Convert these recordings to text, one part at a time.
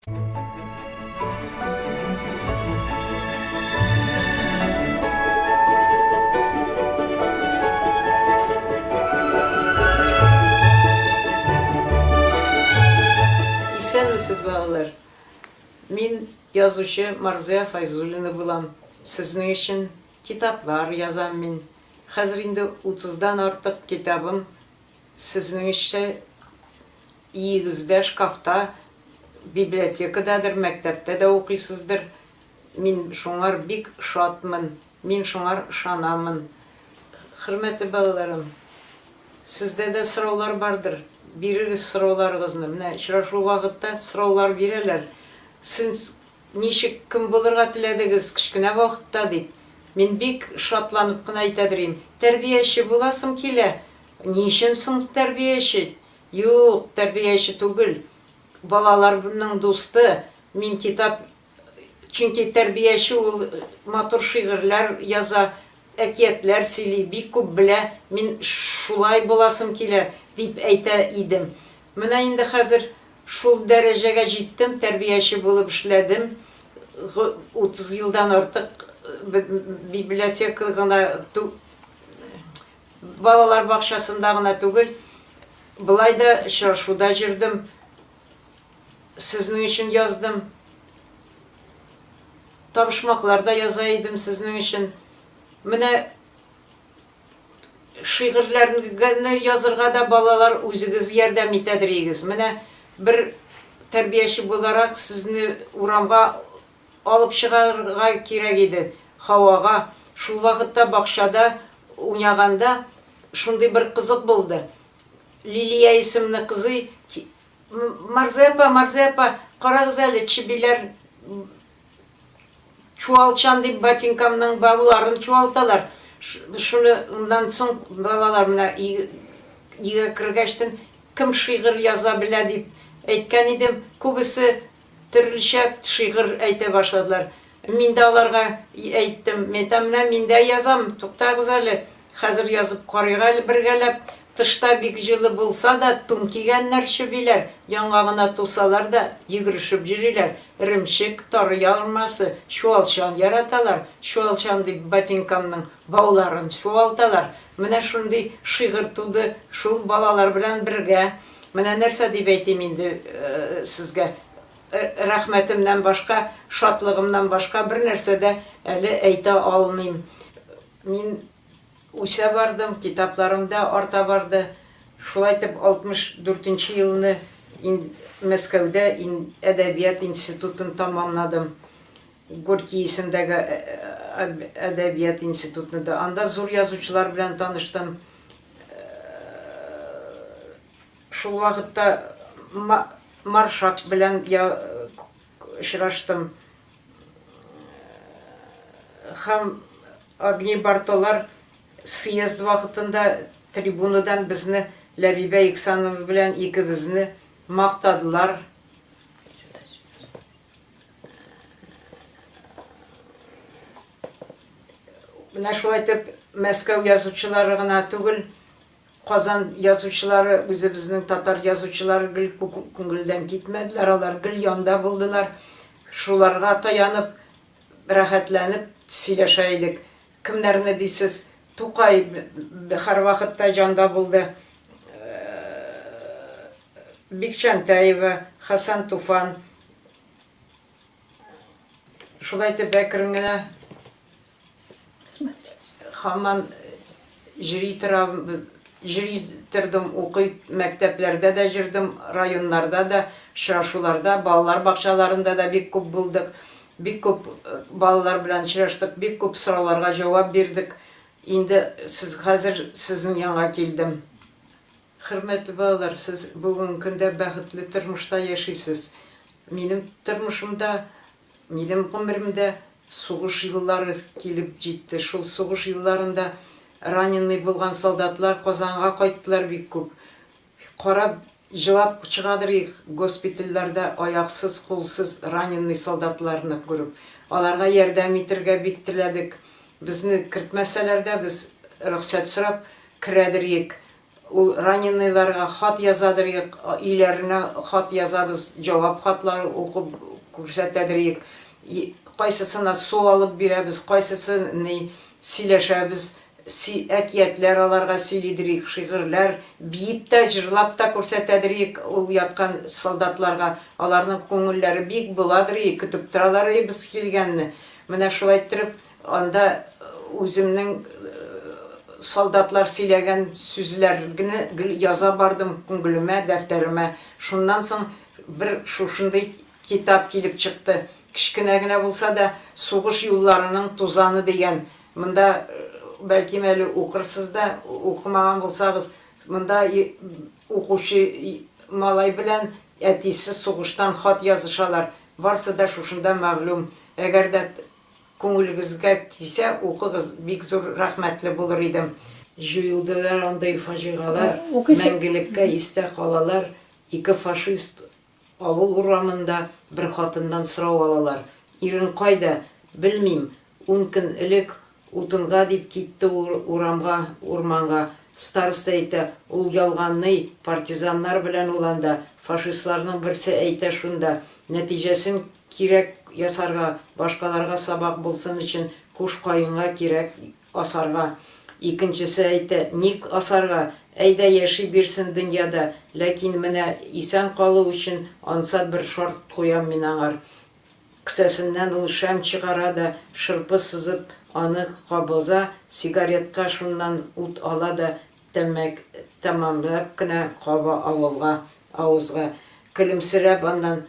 İsənmisiniz balalar? Min yazıcı Marziya Fayzulina bulam. Sizin için kitaplar yazam min. Hazır indi 30'dan artık kitabım. Sizin için iyinizde şkafta, bibliotekadadır, mektepte de okuyasızdır. Min şunlar bik şatmın, min şunlar şanamın. Hürmetli balalarım, sizde de sıralar vardır. Biriniz sıralarınızны. Менә шушы вакытта sıralar бирәләр. Siz nişik kim булырга теләдегез кичкенә вакытта дип. Мин бик шатланып кына әйтәдерим. Тәрбияче буласым килә. Ни өчен соң тәрбияче? Юк, тәрбияче түгел. Балаларның дусты. Мин китап, чөнки тәрбияче ул матур шигырьләр яза, әкиятләр сөйли, бик күп белә. Мин шулай буласым килә дип әйтә идем. Менә инде хәзер шул дәрәҗәгә җиттем, тәрбияче булып эшләдем. 30 елдан артык библиотека гына, балалар бакчасында гына түгел, былай да шаршуда җирдем. Сезнең өчен яздым. Табышмакларда яза идем сезнең өчен. Менә шигырьләрне язырга да балалар үзегез ярдәм итәдерегез. Менә бер тәрбияче буларак сезне урамга алып чыгарга кирәк иде, һавага. Шул вакытта бакчада уйнаганда шундый бер кызык булды. Лилия исемле кызы, Марзепа, карагыз әле, чибиләр чуалчан дип ботинкамның бауларын чуалталар. Шундан соң балалар менә өйгә кергәчтен кем шигырь яза белә дип әйткән идем. Күбесе төрлечә шигырь әйтә башладылар. Мин дә аларга әйттем, менә мин дә язам, туктагыз әле, хәзер язып карыйк әле бергәләп. Тышта бик җылы булса да, тун кигәннәр чибиләр, яңагына тусалар да йөгерешеп йөриләр. Ремчек, тар ярмасы, чуалчан яраталар. Чуалчан дип ботинкамның бауларын чуалталар. Менә шундый шигырь туды, шул балалар белән бергә. Менә нәрсә дип әйтим инде сезгә. Рәхмәтемнән башка, шатлыгымнан башка бер нәрсә дә әле әйтә алмыйм. Мин үсә бардым, китапларымда арта барды. Шулай итеп 64 елны Мәскәүдә әдәбият институтын тамамладым. Горький исемдәге әдәбият институтны да. Анда зур язучылар белән таныштым. Шул вакытта Маршак белән очраштым. Һәм Агни Бартолар съезд вакытында трибунадан безне Ләбибә Иксанова белән икебезне мактадылар. Менә шулай итеп Мәскәү язучылары гына түгел, Казан язучылары, үзебезнең татар язучылары гел күңелдән китмәделәр, алар гел янда булдылар. Шуларга таянып, рәхәтләнеп сөйләшә идек. Кемнәрне дисез? Тукай һәр вакытта җанда булды. Бикчәнтәева, Хасан Туфан. Шулай итеп бәкерен генә һаман җирдем, укый, мәктәпләрдә дә җирдем, районнарда да, шашуларда, балалар бакчаларында да бик күп булдык. Бик күп балалар белән очраштык, бик күп сорауларга җавап бирдек. Инде хәзер сезнең янга килдем. Хөрмәтле балалар, сез бүген көндә бәхетле тормышта яшисез. Минем тормышымда, минем гомеремдә сугыш еллары килеп җитте. Шул сугыш елларында раненый булган солдатлар Казанга кайттылар бик күп. Карап, җылап чыгадыр госпитальләрдә аяксыз, кулсыз раненый солдатларны күреп. Аларга ярдәм итәргә бик теләдек. Безне кертмәсәләр дә без рөхсәт сорап керәдерик. ул раненыйларга хат язадырык, өйләренә хат язабыз, җавап хатлары укып күрсәтәдерик. Кайсысына су алып бирәбез, кайсысын сөйләшәбез, әкиятләр аларга сөйлидерик, шигырьләр, биеп тә, җырлап та күрсәтәдерик ул яткан солдатларга. Аларның күңелләре бик буладыр, көтеп торалар без килгәнне. Менә шулай итеп, анда үземнең солдатлар сөйләгән сүзләрне яза бардым күңелемә, дәфтәремә. Шуннан соң бер шушындый китап килеп чыкты. Кичкенә генә булса да, сугыш юлларының тузаны дигән. Монда бәлки әле укырсыз да, укымаган булсагыз, монда укучы малай белән әтисе сугыштан хат язышалар. Барсы да шушында мәгълүм. Әгәр дә күңелегезгә тисә, укыгыз, бик зур рәхмәтле булыр идем. Җыелдылар андай фаҗигалар, мәңгелеккә истә калалар. Ике фашист авыл урамында бер хатыннан сорау алалар. Ирен кайда? Белмим. 10 көн элек утынга дип китте урамга, урманга. Староста әйтә, ул ялганны партизаннар белән уланда. Фашистларның берсе әйтә шунда. Нәтиҗәсен кирәк ясарга, башкаларга сабак булсын өчен куш каенга кирәк асарга. Икенчесе әйтә, ник асарга? Әйдә яши бирсен дөньяда, ләкин менә исән калу өчен ансат бер шарт куям мин аңар. Кесәсеннән ул шәм чыгара да, шырпы сызып, аны кабыза, сигаретка шуннан ут ала да, тәмамлап кына каба авызга. Көлемсерәп аннан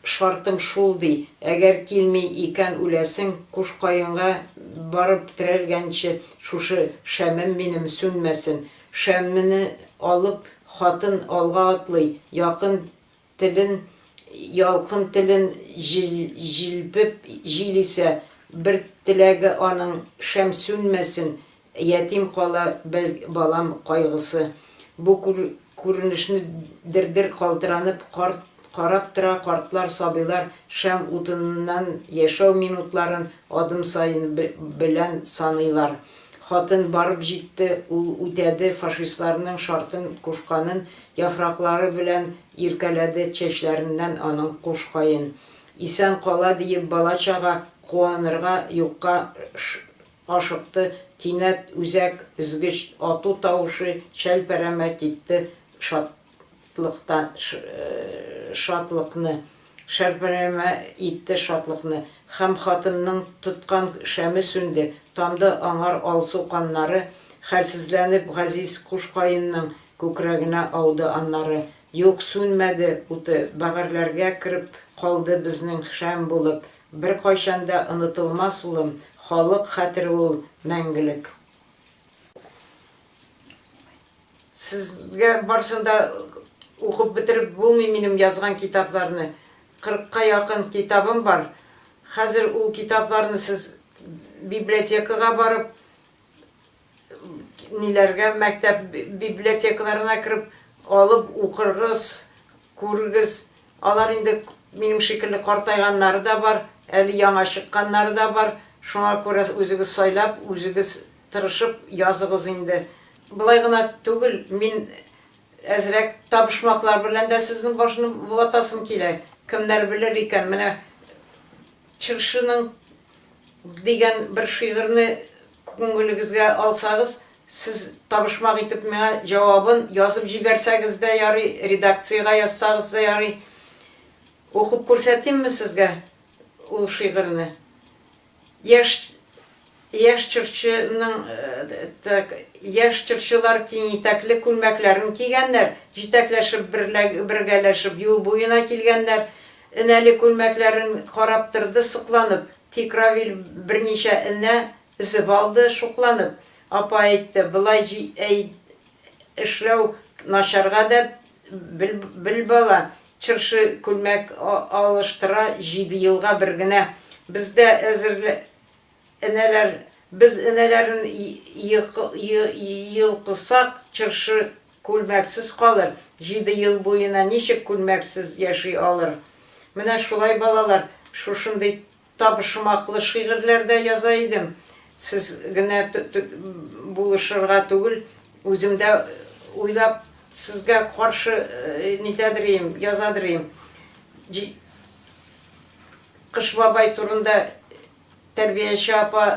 шартым шул ди, әгәр килми икән үләсең, куш каенга барып терәлгәнче шушы шәмем минем сүнмәсен. Шәммене алып, хатын алга атлый, якын телен, ялкын телен җилпеп җилисә, бер теләге аның шәм сүнмәсен, ятим кала балам кайгысы. Бу күренешне дер-дер калтыранып карап тора картлар, сабыйлар шәм утыннан яшәү минутларын адым сайын белән саныйлар. Хатын барып җитте, ул үтәде фашистларның шартын кушканын, яфраклары белән иркәләде чәчләреннән аның кушкаен. Исән кала диеп бала-чага куанырга юкка ашыкты, кинәт үзәк үзгеч ату тавышы шәлпәрәмә китте шатлыкны. Шәрпәрәмә итте шатлыкны. Һәм хатынның тоткан шәме сүнде. Тамды аңар алсу каннары, хәлсезләнеп газиз кушкаенның күкрәгенә ауды аннары. Юк, сүнмәде уты, бәгырьләргә кереп калды безнең шәм булып. Бер кайчанда онытылмас улым, халык хәтере ул мәңгелек. Сезгә барсында укып бетереп булмый минем язган китапларны. 40-ка якын китабым бар. Хәзер ул китапларны сез библиотекага барып, ниләргә мәктәп библиотекаларына кереп алып укыргыз, күргез. Алар инде минем шикелле картайганнары да бар, әле яңа чыкканнары да бар. Шуңа күрә үзегез сайлап, үзегез тырышып языгыз инде. Булай гына түгел, мин әзрәк табышмаклар белән дә сезнең башны ватасым килә. Кемнәр белер икән, менә Чыршының дигән бер шигырьне күңелегезгә алсагыз, сез табышмак итеп миңа җавабын язып җибәрсәгез дә ярый, редакциягә язсагыз да ярый. Укып күрсәтимме сезгә ул шигырьне? Яшь чырчылар киң итәкле күлмәкләрен кигәннәр, җитәкләшеп бергәләшеп юл буена килгәннәр. Энәле күлмәкләрен карап торды сукланып, тик Равил берничә энә үзеп алды шукланып. Апа әйтте, былай эшләү начарга да бел бала, чыршы күлмәк алыштыра 7 елга бер генә. Бездә без энәләрен йылкысак, чыршы күлмәксез калыр. 7 ел буена ничек күлмәксез яши алыр? Менә шулай балалар, шушындый табышмаклы шигырьләрдә яза идем. Сез генә булышырга түгел, үземдә уйлап сезгә каршы нитәдерим, язадырым. Кыш бабай турында тәрбияче апа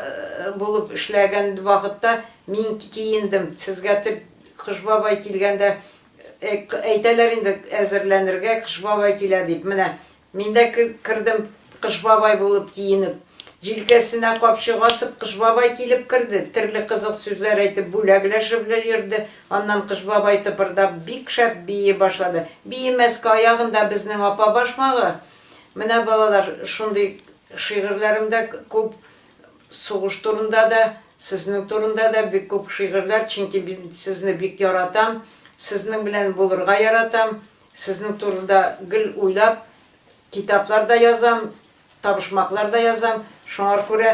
булып эшләгән вакытта мин киендем. Сезгә Кыш бабай килгәндә әйтәләр инде әзерләнергә Кыш бабай килә дип. Менә мин дә кердем Кыш бабай булып киенеп. Җилкәсенә капчык асып Кыш бабай килеп керде. Төрле кызык сүзләр әйтеп бүләкләшеп йөрде. Аннан Кыш бабай тыпырдап бик шәп бии башлады. Биемәскә аягында безнең апа башмагы. Менә балалар, шундый шигырьләремдә күп сугыш турында да, сезнең турында да бик күп шигырьләр, чөнки мин сезне бик яратам, сезнең белән булырга яратам, сезнең турында гел уйлап китапларда язам, табышмакларда язам. Шуңа күрә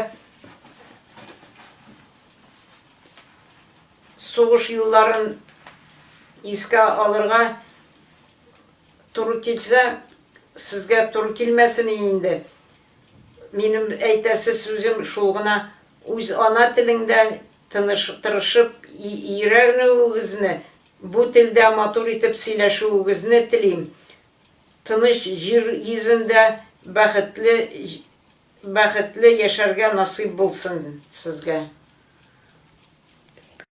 сугыш елларын искә алырга туры килсә, сезгә туры килмәсен инде. Минем әйтәсе сүзем шул гына, үз ана телеңдә тырышып, йөрәгегезне бу телдә матур итеп сөйләшүегезне телим. Тыныч җир йөзендә бәхетле яшәргә насыйп булсын сезгә.